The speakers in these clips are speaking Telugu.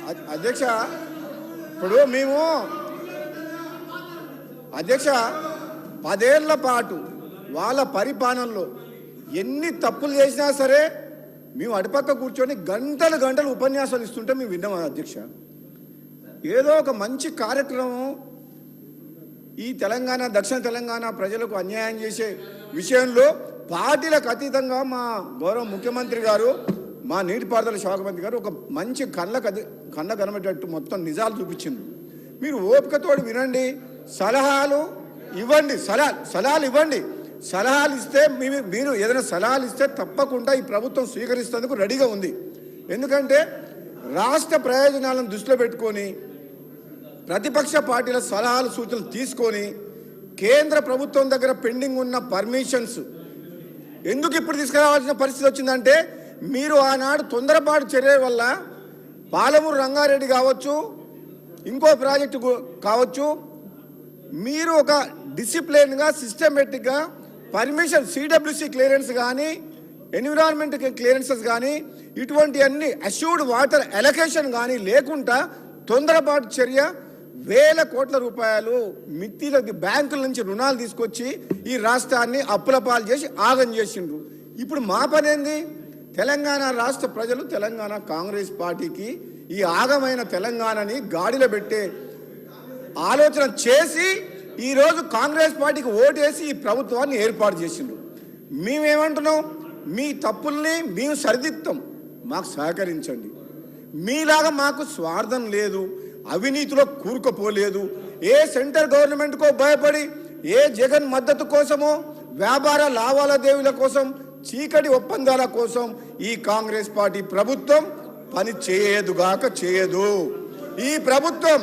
అధ్యక్ష ఇప్పుడు మేము అధ్యక్ష 10 ఏళ్ల పాటు వాళ్ళ పరిపాలనలో ఎన్ని తప్పులు చేసినా సరే మేము అటుపక్క కూర్చొని గంటలు గంటలు ఉపన్యాసాలు ఇస్తుంటే మేము విన్నాం అధ్యక్ష. ఏదో ఒక మంచి కార్యక్రమం ఈ తెలంగాణ దక్షిణ తెలంగాణ ప్రజలకు అన్యాయం చేసే విషయంలో పార్టీలకు అతీతంగా మా గౌరవ ముఖ్యమంత్రి గారు, మా నీటిపారుదల శాఖ మంత్రి గారు ఒక మంచి కళ్ళ కనబడేటట్టు మొత్తం నిజాలు చూపించింది. మీరు ఓపికతోడు వినండి, సలహాలు ఇవ్వండి, సలహాలు ఇవ్వండి. సలహాలు ఇస్తే మీరు ఏదైనా సలహాలు ఇస్తే తప్పకుండా ఈ ప్రభుత్వం స్వీకరిస్తేందుకు రెడీగా ఉంది. ఎందుకంటే రాష్ట్ర ప్రయోజనాలను దృష్టిలో పెట్టుకొని ప్రతిపక్ష పార్టీల సలహాలు సూచనలు తీసుకొని కేంద్ర ప్రభుత్వం దగ్గర పెండింగ్ ఉన్న పర్మిషన్స్ ఎందుకు ఇప్పుడు తీసుకురావాల్సిన పరిస్థితి వచ్చిందంటే, మీరు ఆనాడు తొందరపాటు చర్య వల్ల పాలమూరు రంగారెడ్డి కావచ్చు, ఇంకో ప్రాజెక్టు కావచ్చు, మీరు ఒక డిసిప్లిన్గా సిస్టమేటిక్గా పర్మిషన్ సిడబ్ల్యూసి క్లియరెన్స్ కానీ ఎన్విరాన్మెంట్ క్లియరెన్సెస్ కానీ ఇటువంటి అన్ని అష్యూర్డ్ వాటర్ అలొకేషన్ కానీ లేకుండా తొందరపాటు చర్య వేల కోట్ల రూపాయలు మిత్తిలకి బ్యాంకుల నుంచి రుణాలు తీసుకొచ్చి ఈ రాష్ట్రాన్ని అప్పుల పాలు చేసి ఆగం చేసిండ్రు. ఇప్పుడు మా పని ఏంది? తెలంగాణ రాష్ట్ర ప్రజలు తెలంగాణ కాంగ్రెస్ పార్టీకి ఈ ఆగమైన తెలంగాణని గాడిలో పెట్టే ఆలోచన చేసి ఈరోజు కాంగ్రెస్ పార్టీకి ఓటేసి ఈ ప్రభుత్వాన్ని ఏర్పాటు చేసిండ్రు. మేమేమంటున్నాం? మీ తప్పుల్ని మేము సరిదిద్దాం, మాకు సహకరించండి. మీలాగా మాకు స్వార్థం లేదు, అవినీతిలో కూరుకుపోలేదు. ఏ సెంట్రల్ గవర్నమెంట్కో భయపడి, ఏ జగన్ మద్దతు కోసమో, వ్యాపార లావాదేవీల కోసం, చీకటి ఒప్పందాల కోసం ఈ కాంగ్రెస్ పార్టీ ప్రభుత్వం పని చేయదు. ఈ ప్రభుత్వం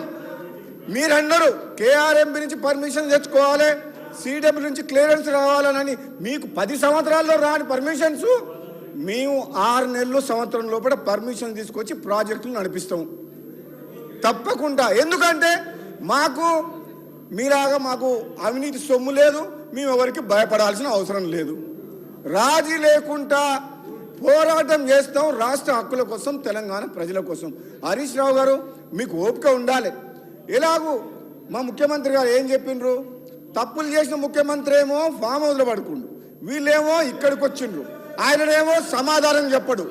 మీరందరూ కేఆర్ఎంబి నుంచి పర్మిషన్ తెచ్చుకోవాలి, సిడబ్ల్యూ నుంచి క్లియరెన్స్ రావాలని మీకు 10 సంవత్సరాల్లో రాని పర్మిషన్స్ మేము 6 నెలలు సంవత్సరం లోపల పర్మిషన్ తీసుకొచ్చి ప్రాజెక్టులు నడిపిస్తాం తప్పకుండా. ఎందుకంటే మీలాగా మాకు అవినీతి సొమ్ము లేదు, మేము ఎవరికి భయపడాల్సిన అవసరం లేదు. రాజీ లేకుండా పోరాటం చేస్తాం రాష్ట్ర హక్కుల కోసం, తెలంగాణ ప్రజల కోసం. హరీష్ రావు గారు, మీకు ఓపిక ఉండాలి. ఎలాగూ మా ముఖ్యమంత్రి గారు ఏం చెప్పిండ్రు? తప్పులు చేసిన ముఖ్యమంత్రి ఏమో ఫామ్ హౌస్లో పడుకుండు, వీళ్ళేమో ఇక్కడికి వచ్చిండ్రు, ఆయననేమో సమాధానం చెప్పడు.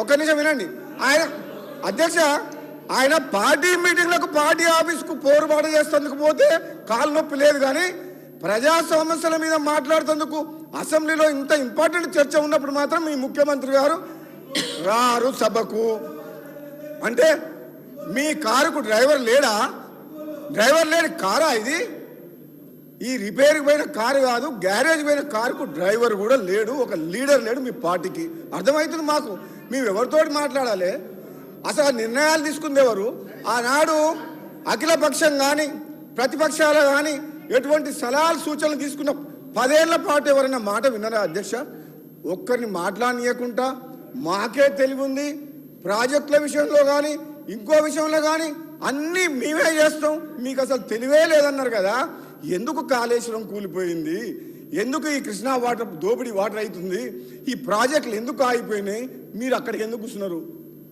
ఒక నిమిషం వినండి. అధ్యక్ష ఆయన పార్టీ మీటింగ్లకు, పార్టీ ఆఫీస్కు పోరుబాటు చేసేందుకు పోతే కాలు నొప్పి లేదు, కానీ ప్రజా సమస్యల మీద మాట్లాడుతందుకు అసెంబ్లీలో ఇంత ఇంపార్టెంట్ చర్చ ఉన్నప్పుడు మాత్రం మీ ముఖ్యమంత్రి గారు రారు సభకు. అంటే మీ కారుకు డ్రైవర్ లేడా? డ్రైవర్ లేని కారా ఇది? ఈ రిపేర్కి పోయిన కారు కాదు, గ్యారేజ్ పోయిన కారుకు డ్రైవర్ కూడా లేడు, ఒక లీడర్ లేడు మీ పార్టీకి. అర్థమవుతుంది మాకు. మేము ఎవరితోటి మాట్లాడాలి? అసలు నిర్ణయాలు తీసుకుంది ఎవరు? ఆనాడు అఖిలపక్షం కానీ ప్రతిపక్షాలు కానీ ఎటువంటి సలహాలు సూచనలు తీసుకున్న 10 ఏళ్ల పాటు ఎవరైనా మాట విన్నారా అధ్యక్ష? ఒక్కరిని మాట్లాడనీయకుండా మాకే తెలివి ఉంది, ప్రాజెక్టుల విషయంలో కానీ ఇంకో విషయంలో కానీ అన్నీ మేమే చేస్తాం, మీకు అసలు తెలివే లేదన్నారు కదా. ఎందుకు కాళేశ్వరం కూలిపోయింది? ఎందుకు ఈ కృష్ణా వాటర్ దోపిడీ వాటర్ అవుతుంది? ఈ ప్రాజెక్టులు ఎందుకు ఆగిపోయినాయి? మీరు అక్కడికి ఎందుకు కూర్చున్నారు?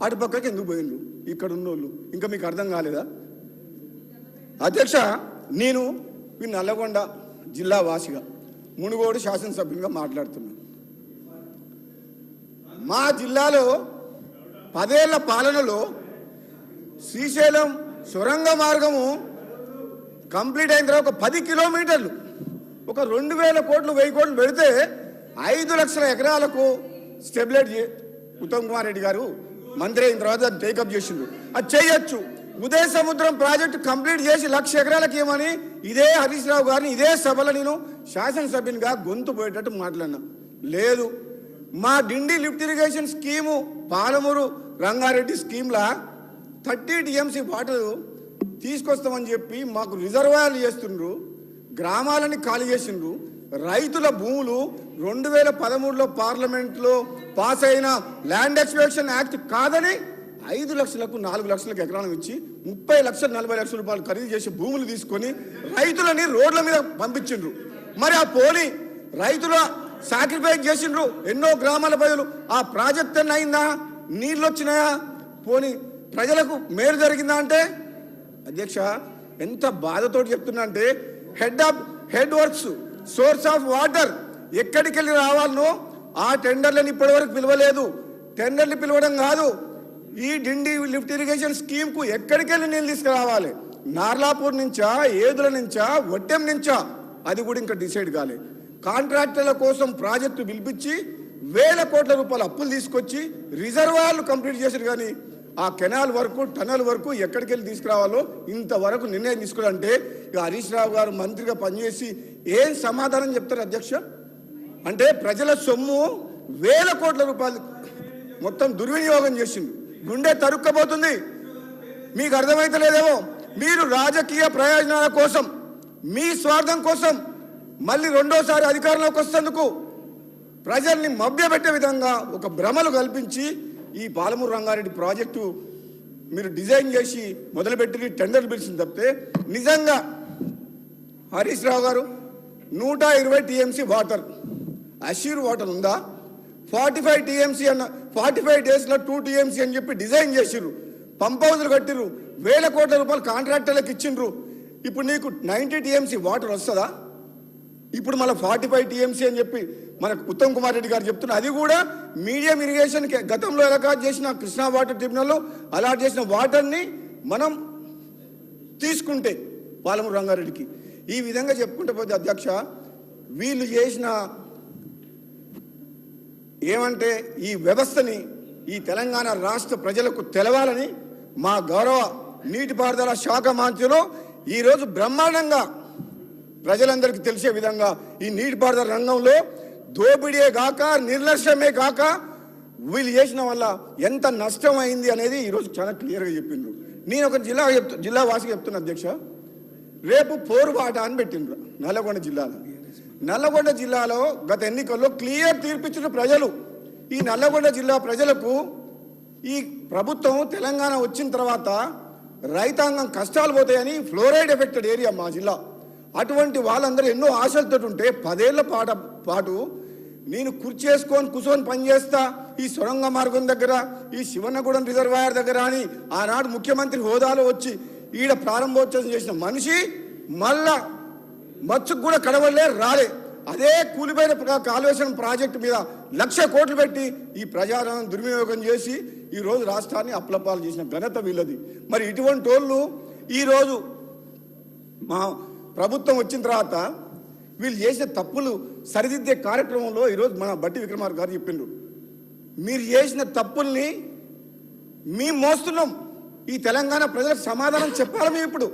అటుపక్కకి ఎందుకు పోయిండ్రు? ఇక్కడ ఉన్నోళ్ళు ఇంకా మీకు అర్థం కాలేదా? అధ్యక్ష, నేను ఈ నల్లగొండ జిల్లా వాసిగా, మునుగోడు శాసనసభ్యునిగా మాట్లాడుతున్నాను. మా జిల్లాలో 10 ఏళ్ల పాలనలో శ్రీశైలం సొరంగ మార్గము కంప్లీట్ అయిన తర్వాత 10 కిలోమీటర్లు ఒక 2000 కోట్లు 1000 కోట్లు పెడితే 5 లక్షల ఎకరాలకు స్టెబిలైజ్ ఉత్తమ్ కుమార్ రెడ్డి గారు మంత్రి అయిన తర్వాత అది టేకప్ చేసిండు. అది చేయొచ్చు. ఉదయ సముద్రం ప్రాజెక్టు కంప్లీట్ చేసి 1,00,000 ఎకరాలకు ఏమని ఇదే హరీష్ రావు గారిని ఇదే సభలో నేను శాసనసభ్యునిగా గొంతు పోయేటట్టు మాట్లాడినా. లేదు, మా Dindi lift irrigation scheme Palamuru Rangareddy స్కీమ్లా 30 TMC వాటర్ తీసుకొస్తామని చెప్పి మాకు రిజర్వాయర్లు చేస్తుండ్రు, గ్రామాలని ఖాళీ చేసిండ్రు. రైతుల భూములు 2013లో పార్లమెంట్లో పాస్ అయిన ల్యాండ్ ఎక్స్ప్లోరేషన్ యాక్ట్ కాదని 5 లక్షలకు 4 లక్షలకు ఎకరాలను ఇచ్చి 30 లక్షలు 40 లక్షల రూపాయలు ఖరీదు చేసి భూములు తీసుకొని రైతులని రోడ్ల మీద పంపించిండ్రు. మరి ఆ పోనీ రైతుల సాక్రిఫైస్ చేసిండ్రు ఎన్నో గ్రామాల ప్రజలు. ఆ ప్రాజెక్ట్ అయిందా? నీళ్ళు వచ్చినాయా? పోనీ ప్రజలకు మేలు జరిగిందా అంటే అధ్యక్ష ఎంత బాధతో చెప్తున్నా అంటే head works source of water ఎక్కడికి వెళ్ళి రావాలనో ఆ టెండర్లను ఇప్పటివరకు పిలవలేదు. టెండర్లు పిలవడం కాదు, ఈ డిండి లిఫ్ట్ ఇరిగేషన్ స్కీమ్కు ఎక్కడికి వెళ్ళి నీళ్ళు తీసుకురావాలి, నార్లాపూర్ నుంచా, ఏదుల నుంచా, వట్టెం నుంచా, అది కూడా ఇంకా డిసైడ్ కాలే. కాంట్రాక్టర్ల కోసం ప్రాజెక్టు పిలిపించి వేల కోట్ల రూపాయల అప్పులు తీసుకొచ్చి రిజర్వాయర్లు కంప్లీట్ చేశారు. కానీ ఆ కెనాల్ వరకు టనల్ వరకు ఎక్కడికి వెళ్ళి తీసుకురావాలో ఇంతవరకు నిర్ణయం తీసుకోవాలంటే ఇక హరీష్ రావు గారు మంత్రిగా పనిచేసి ఏం సమాధానం చెప్తారు అధ్యక్ష? అంటే ప్రజల సొమ్ము వేల కోట్ల రూపాయలు మొత్తం దుర్వినియోగం చేసింది. గుండె తరుక్కపోతుంది. మీకు అర్థమైతలేదేమో, మీరు రాజకీయ ప్రయోజనాల కోసం, మీ స్వార్థం కోసం మళ్ళీ రెండోసారి అధికారంలోకి వస్తేందుకు ప్రజల్ని మభ్యపెట్టే విధంగా ఒక భ్రమలు కల్పించి ఈ పాలమూరు రంగారెడ్డి ప్రాజెక్టు మీరు డిజైన్ చేసి మొదలుపెట్టి టెండర్లు పిలిచింది తప్పితే నిజంగా హరీష్ రావు గారు 120 టీఎంసీ వాటర్ అష్యూర్ వాటర్ ఉందా? 45 టీఎంసీ అన్న 45 డేస్లో 2 టీఎంసీ అని చెప్పి డిజైన్ చేసిర్రు, పంప్ హౌజులు కట్టిర్రు, వేల కోట్ల రూపాయలు కాంట్రాక్టర్లకు ఇచ్చిండ్రు. ఇప్పుడు నీకు 90 టీఎంసీ వాటర్ వస్తుందా? ఇప్పుడు మళ్ళీ 45 టీఎంసీ అని చెప్పి మనకు ఉత్తమ్ కుమార్ రెడ్డి గారు చెప్తున్నారు. అది కూడా మీడియం ఇరిగేషన్ గతంలో అలాట్ చేసిన కృష్ణా వాటర్ ట్రిబ్యునల్లో అలాట్ చేసిన వాటర్ని మనం తీసుకుంటే పాలమూరు రంగారెడ్డికి ఈ విధంగా చెప్పుకుంటే పోతే అధ్యక్ష, వీళ్ళు చేసిన ఏమంటే ఈ వ్యవస్థని ఈ తెలంగాణ రాష్ట్ర ప్రజలకు తెలవాలని మా గౌరవ నీటిపారుదల శాఖ మంత్రులు ఈరోజు బ్రహ్మాండంగా ప్రజలందరికీ తెలిసే విధంగా ఈ నీటిపారుదల రంగంలో దోపిడీయే కాక నిర్లక్ష్యమే కాక వీళ్ళు చేసిన వల్ల ఎంత నష్టం అయింది అనేది ఈరోజు చాలా క్లియర్గా చెప్పిండ్రు. నేను ఒక జిల్లా వాసికి చెప్తున్నా అధ్యక్ష, రేపు పోరుబాట అని పెట్టిండ్రు నల్లగొండ జిల్లాలో. నల్లగొండ జిల్లాలో గత ఎన్నికల్లో క్లియర్ తీర్పిచ్చిన ప్రజలు. ఈ నల్లగొండ జిల్లా ప్రజలకు ఈ ప్రభుత్వం తెలంగాణ వచ్చిన తర్వాత రైతాంగం కష్టాలు పోతాయని ఫ్లోరైడ్ ఎఫెక్టెడ్ ఏరియా మా జిల్లా. అటువంటి వాళ్ళందరూ ఎన్నో ఆశలతో ఉంటే 10 ఏళ్ల పాటు నేను కుర్చేసుకొని కూర్చొని పనిచేస్తా ఈ సొరంగ మార్గం దగ్గర, ఈ శివన్నగూడెం రిజర్వాయర్ దగ్గర అని ఆనాడు ముఖ్యమంత్రి హోదాలో వచ్చి ఈడ ప్రారంభోత్సవం చేసిన మనిషి మళ్ళా మచ్చుకు కూడా కడవలే రాలే. అదే కూలిపోయిన కాళేశ్వరం ప్రాజెక్టు మీద 1,00,000 కోట్లు పెట్టి ఈ ప్రజాధనం దుర్వినియోగం చేసి ఈరోజు రాష్ట్రాన్ని అప్లపాలు చేసిన ఘనత వీళ్ళది. మరి ఇటువంటి వాళ్ళు ఈరోజు మా ప్రభుత్వం వచ్చిన తర్వాత వీళ్ళు చేసిన తప్పులు సరిదిద్దే కార్యక్రమంలో ఈరోజు మన బట్టి విక్రమార్క గారు చెప్పిండ్రు, మీరు చేసిన తప్పుల్ని మేము మోస్తున్నాం, ఈ తెలంగాణ ప్రజలకు సమాధానం చెప్పాలి. మేము ఇప్పుడు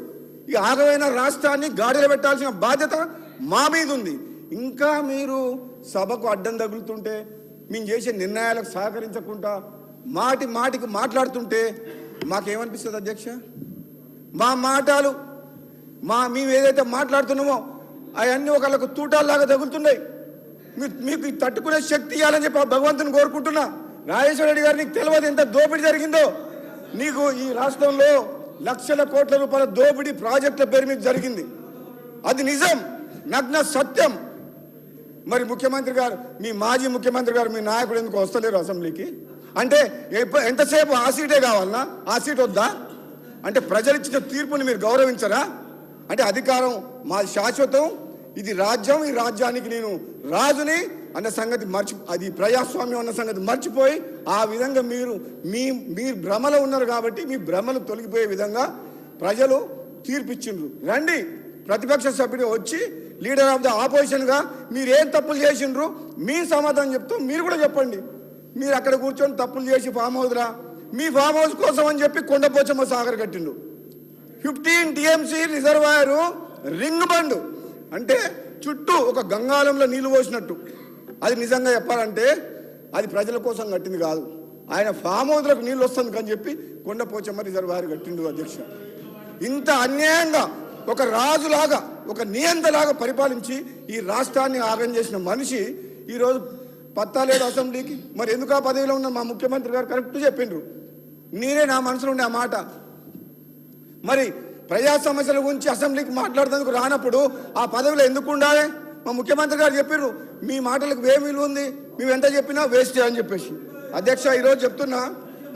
ఈ ఆగమైన రాష్ట్రాన్ని గాడిలో పెట్టాల్సిన బాధ్యత మా మీద ఉంది. ఇంకా మీరు సభకు అడ్డం తగులుతుంటే, మేము చేసే నిర్ణయాలకు సహకరించకుండా మాటికి మాట్లాడుతుంటే మాకేమనిపిస్తుంది అధ్యక్ష? మా మాటలు మేము ఏదైతే మాట్లాడుతున్నామో అవన్నీ ఒకళ్ళకు తూటాల్లాగా తగులుతున్నాయి. మీకు తట్టుకునే శక్తి ఇవ్వాలని చెప్పి భగవంతుని కోరుకుంటున్నా. రాజేశ్వర రెడ్డి గారు, నీకు తెలియదు ఎంత దోపిడీ జరిగిందో. నీకు ఈ రాష్ట్రంలో 1,00,000 కోట్ల రూపాయల దోపిడీ ప్రాజెక్టుల పేరు మీద జరిగింది. అది నిజం, నగ్న సత్యం. మరి ముఖ్యమంత్రి గారు, మీ మాజీ ముఖ్యమంత్రి గారు, మీ నాయకుడు ఎందుకు వస్తలేరు అసెంబ్లీకి? అంటే ఎంతసేపు ఆ సీటే కావాలన్నా? ఆ సీట్ వద్దా? అంటే ప్రజలిచ్చిన తీర్పుని మీరు గౌరవించరా? అంటే అధికారం మాది శాశ్వతం, ఇది రాజ్యం, ఈ రాజ్యానికి నేను రాజుని అన్న సంగతి అది ప్రజాస్వామ్యం అన్న సంగతి మర్చిపోయి ఆ విధంగా మీరు భ్రమలో ఉన్నారు. కాబట్టి మీ భ్రమలు తొలగిపోయే విధంగా ప్రజలు తీర్పిచ్చిండ్రు. రండి, ప్రతిపక్ష సభ్యుడు వచ్చి లీడర్ ఆఫ్ ద ఆపోజిషన్గా మీరు ఏం తప్పులు చేసిండ్రు మీ సమాధానం చెప్తాం. మీరు కూడా చెప్పండి. మీరు అక్కడ కూర్చొని తప్పులు చేసి ఫామ్ హౌస్రా, మీ ఫామ్ హౌస్ కోసం అని చెప్పి కొండపోచమ్మ సాగర్ కట్టిండు. 15 టీఎంసీ రిజర్వాయరు రింగ్ బండు, అంటే చుట్టూ ఒక గంగాళంలో నీళ్లు పోసినట్టు. అది నిజంగా చెప్పాలంటే అది ప్రజల కోసం కట్టింది కాదు, ఆయన ఫామ్ హౌస్లకు నీళ్ళు వస్తుంది అని చెప్పి కొండపోచమ్మ రిజర్వాయర్ కట్టిండు. అధ్యక్ష, ఇంత అన్యాయంగా ఒక రాజులాగా, ఒక నియంతలాగా పరిపాలించి ఈ రాష్ట్రాన్ని ఆగం చేసిన మనిషి ఈరోజు పత్తా లేదు అసెంబ్లీకి. మరి ఎందుకు ఆ పదవిలో ఉన్న మా ముఖ్యమంత్రి గారు కరెక్ట్ చెప్పిండ్రు. నేనే నా మనసులో ఉండే ఆ మాట. మరి ప్రజా సమస్యల గురించి అసెంబ్లీకి మాట్లాడేందుకు రానప్పుడు ఆ పదవిలో ఎందుకు ఉండాలి? మా ముఖ్యమంత్రి గారు చెప్పిర్రు, మీ మాటలకు ఏ విలువ ఉంది, మేము ఎంత చెప్పినా వేస్ట్ అని చెప్పేసి. అధ్యక్ష, ఈరోజు చెప్తున్నా,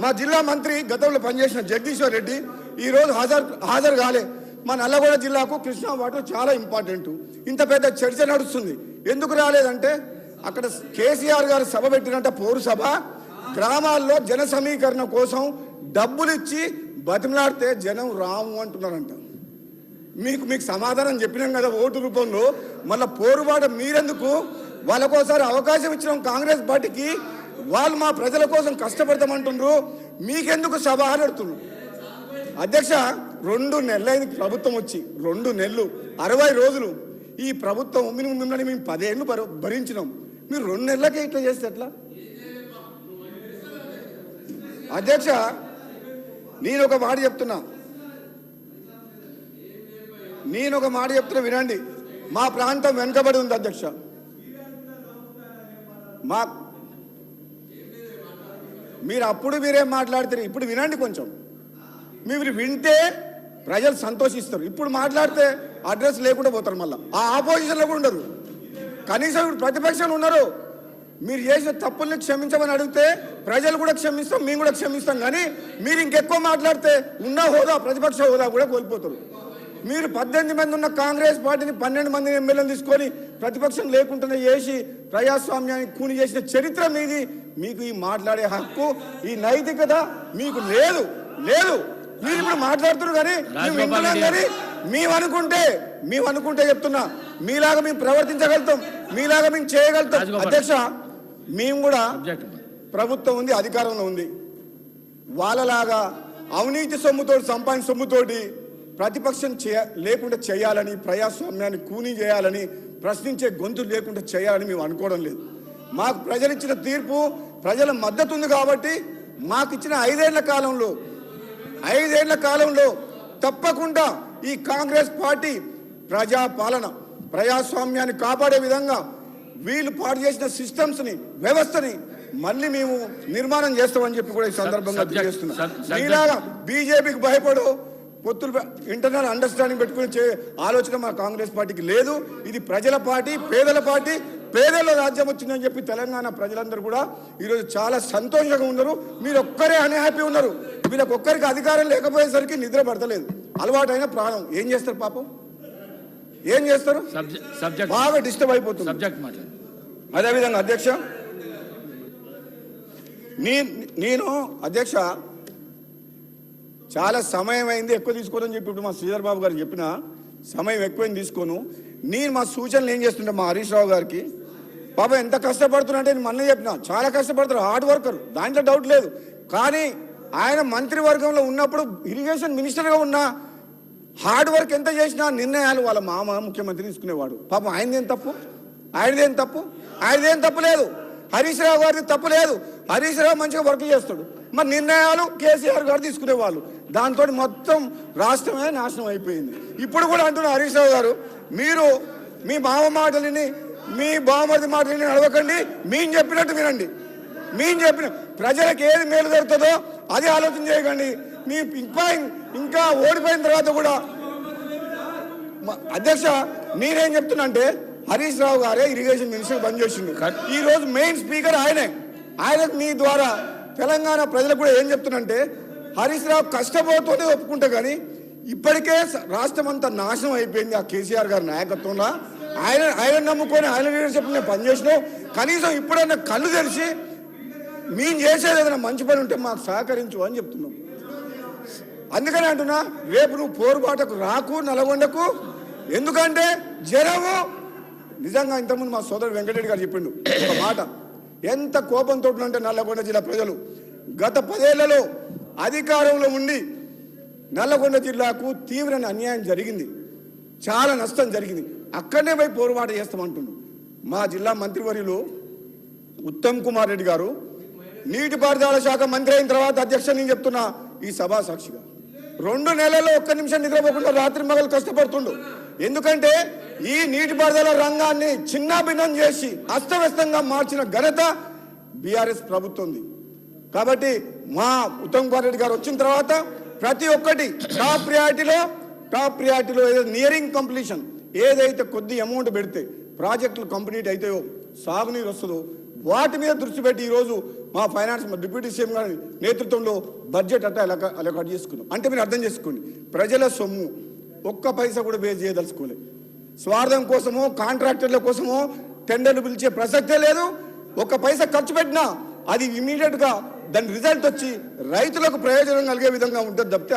మా జిల్లా మంత్రి గతంలో పనిచేసిన జగదీశ్వర్ రెడ్డి ఈరోజు హాజరు కాలే. మా నల్లగొండ జిల్లాకు కృష్ణా వాటర్ చాలా ఇంపార్టెంట్. ఇంత పెద్ద చర్చ నడుస్తుంది, ఎందుకు రాలేదంటే అక్కడ కేసీఆర్ గారు సభ పెట్టినట్ట పౌరు సభ, గ్రామాల్లో జన సమీకరణ కోసం డబ్బులు ఇచ్చి బతిమలాడితే జనం రాము అంటున్నారంట. మీకు సమాధానం చెప్పినాం కదా ఓటు రూపంలో, మళ్ళీ పోరుబాట మీరెందుకు? వాళ్ళకోసారి అవకాశం ఇచ్చినాం కాంగ్రెస్ పార్టీకి, వాళ్ళు మా ప్రజల కోసం కష్టపడతామంటుండ్రు, మీకెందుకు సభ అని అడుగుతున్నారు. అధ్యక్ష, 2 నెలలైంది ప్రభుత్వం వచ్చి, 2 నెలలు 60 రోజులు ఈ ప్రభుత్వం మిమ్మల్ని మేము 10 ఏళ్ళు భరించినాం, మీరు 2 నెలలకే ఇట్లా చేస్తే ఎట్లా? అధ్యక్ష, నేను ఒక మాట చెప్తున్నా వినండి. మా ప్రాంతం వెనుకబడి ఉంది అధ్యక్ష. మీరు అప్పుడు మీరేం మాట్లాడతారు, ఇప్పుడు వినండి కొంచెం. మీరు వింటే ప్రజలు సంతోషిస్తారు. ఇప్పుడు మాట్లాడితే అడ్రస్ లేకుండా పోతారు, మళ్ళీ ఆ ఆపోజిషన్లో కూడా ఉండరు. కనీసం ఇప్పుడు ప్రతిపక్షంలో ఉన్నారు. మీరు చేసిన తప్పుల్ని క్షమించమని అడిగితే ప్రజలు కూడా క్షమిస్తాం, మేము కూడా క్షమిస్తాం. కానీ మీరు ఇంకెక్కువ మాట్లాడితే ఉన్న హోదా, ప్రతిపక్ష హోదా కూడా కోల్పోతారు. మీరు 18 మంది ఉన్న కాంగ్రెస్ పార్టీని 12 మంది ఎమ్మెల్యేలు తీసుకొని ప్రతిపక్షం లేకుండా చేసి ప్రజాస్వామ్యాన్ని కూని చేసిన చరిత్ర మీది. మీకు ఈ మాట్లాడే హక్కు, ఈ నైతికత మీకు లేదు. మీరు ఇప్పుడు మాట్లాడుతున్నారు కానీ మేము వింటున్నాం. కానీ మేము అనుకుంటే చెప్తున్నా, మీలాగా మేము ప్రవర్తించగలుగుతాం, మీలాగా మేము చేయగలుగుతాం. అధ్యక్ష, మేము కూడా ప్రభుత్వం ఉంది, అధికారంలో ఉంది, వాళ్ళలాగా అవినీతి సొమ్ముతోటి, సంపాదించిన సొమ్ముతోటి ప్రతిపక్షం లేకుండా చేయాలని, ప్రజాస్వామ్యాన్ని కూనీ చేయాలని, ప్రశ్నించే గొంతు లేకుండా చేయాలని మేము అనుకోవడం లేదు. మాకు ప్రజలు ఇచ్చిన తీర్పు, ప్రజల మద్దతు ఉంది కాబట్టి మాకు ఇచ్చిన 5 ఏళ్ల కాలంలో తప్పకుండా ఈ కాంగ్రెస్ పార్టీ ప్రజాపాలన, ప్రజాస్వామ్యాన్ని కాపాడే విధంగా వీళ్ళు పాటు చేసిన సిస్టమ్స్ని, వ్యవస్థని మళ్ళీ మేము నిర్మాణం చేస్తామని చెప్పి కూడా ఈ సందర్భంగా తెలియజేస్తున్నాం. మీలాగా బీజేపీకి భయపడు పొత్తులు, ఇంటర్నల్ అండర్స్టాండింగ్ పెట్టుకుని ఆలోచన మా కాంగ్రెస్ పార్టీకి లేదు. ఇది ప్రజల పార్టీ, పేదల పార్టీ. పేదల రాజ్యం వచ్చిందని చెప్పి తెలంగాణ ప్రజలందరూ కూడా ఈరోజు చాలా సంతోషంగా ఉన్నారు. మీరు ఒక్కరే అన్హ్యాపీ ఉన్నారు. వీళ్ళకి ఒక్కరికి అధికారం లేకపోయేసరికి నిద్ర పడతలేదు. అలవాటైన ప్రాణం ఏం చేస్తారు పాపం, ఏం చేస్తారు? బాగా డిస్టర్బ్ అయిపోతుంది. అదేవిధంగా అధ్యక్ష, నేను అధ్యక్ష చాలా సమయం అయింది, ఎక్కువ తీసుకోనని చెప్పి ఇప్పుడు మా శ్రీధర్ బాబు గారు చెప్పిన సమయం ఎక్కువైంది తీసుకోను. నేను మా సూచనలు ఏం చేస్తుంటే మా హరీష్ రావు గారికి, పాపం ఎంత కష్టపడుతున్నా అంటే నేను మొన్న చెప్పిన, చాలా కష్టపడతారు, హార్డ్ వర్కర్, దాంట్లో డౌట్ లేదు. కానీ ఆయన మంత్రివర్గంలో ఉన్నప్పుడు, ఇరిగేషన్ మినిస్టర్గా ఉన్న, హార్డ్ వర్క్ ఎంత చేసినా నిర్ణయాలు వాళ్ళ మామ ముఖ్యమంత్రి తీసుకునేవాడు. పాపం ఆయనదేం తప్పు లేదు. హరీష్ రావు గారిది తప్పు లేదు. హరీష్ రావు మంచిగా వర్క్ చేస్తాడు. మరి నిర్ణయాలు కేసీఆర్ గారు తీసుకునేవాళ్ళు. దాంతో మొత్తం రాష్ట్రమే నాశనం అయిపోయింది. ఇప్పుడు కూడా అంటున్న హరీష్ రావు గారు, మీరు మీ బావ మాటలని, మీ బావమరిది మాటలని నడవకండి, మేము చెప్పినట్టు వినండి. మేము చెప్పిన ప్రజలకు ఏది మేలు జరుగుతుందో అది ఆలోచన చేయకండి. మీ ఇంకా ఓడిపోయిన తర్వాత కూడా అధ్యక్ష, నేనేం చెప్తున్నా అంటే, హరీష్ రావు గారే ఇరిగేషన్ మినిస్టర్ పనిచేసిండు. ఈ రోజు మెయిన్ స్పీకర్ ఆయన మీ ద్వారా తెలంగాణ ప్రజలకు కూడా ఏం చెప్తున్నంటే, హరీష్ రావు కష్టపోతూనే ఒప్పుకుంటా. కానీ ఇప్పటికే రాష్ట్రం అంతా నాశనం అయిపోయింది ఆ కేసీఆర్ గారి నాయకత్వంలో. ఆయన నమ్ముకొని ఆయన లీడర్షిప్ నేను పనిచేసినాం. కనీసం ఇప్పుడైనా కళ్ళు తెరిచి మేము చేసేది ఏదైనా మంచి పని ఉంటే మాకు సహకరించు అని చెప్తున్నాం. అందుకని అంటున్నా, రేపు నువ్వు పోరుబాటకు రాకు నల్గొండకు. ఎందుకంటే జనము నిజంగా ఇంతకుముందు మా సోదరుడు వెంకటరెడ్డి గారు చెప్పిండు ఒక మాట, ఎంత కోపంతో అంటే నల్లగొండ జిల్లా ప్రజలు గత 10 ఏళ్లలో అధికారంలో ఉండి నల్లగొండ జిల్లాకు తీవ్ర అన్యాయం జరిగింది, చాలా నష్టం జరిగింది. అక్కడనే పోయి పోరుబాట చేస్తామంటుండు. మా జిల్లా మంత్రివర్యులు ఉత్తమ్ కుమార్ రెడ్డి గారు నీటిపారుదల శాఖ మంత్రి అయిన తర్వాత, అధ్యక్ష నేను చెప్తున్నా ఈ సభా సాక్షిగా, 2 నెలల్లో ఒక్క నిమిషం నిద్రపోకుండా రాత్రి మగలు కష్టపడుతుండు. ఎందుకంటే ఈ నీటిపారుదల రంగాన్ని చిన్నాభిన్నం చేసి అస్తవ్యస్తంగా మార్చిన ఘనత బీఆర్ఎస్ ప్రభుత్వంది. కాబట్టి మా ఉత్తమ్ కుమార్ రెడ్డి గారు వచ్చిన తర్వాత ప్రతి ఒక్కటి టాప్ ప్రియారిటీలో నియరింగ్ కంప్లీషన్, ఏదైతే కొద్ది అమౌంట్ పెడితే ప్రాజెక్టులు కంప్లీట్ అవుతాయో, సాగునీరు వస్తుందో వాటి మీద దృష్టి పెట్టి ఈరోజు మా ఫైనాన్స్ డిప్యూటీ సీఎం గారి నేతృత్వంలో బడ్జెట్ అట్లా అలొకట్ చేసుకున్నాం. అంటే మీరు అర్థం చేసుకోండి, ప్రజల సొమ్ము ఒక్క పైసా కూడా వేస్ట్ చేయదలుచుకోలే. స్వార్థం కోసమో కాంట్రాక్టర్ల కోసమో టెండర్లు పిలిచే ప్రసక్తే లేదు. ఒక్క పైసా ఖర్చు పెట్టినా అది ఇమీడియట్గా దాని రిజల్ట్ వచ్చి రైతులకు ప్రయోజనం కలిగే విధంగా ఉంటుంది తప్పితే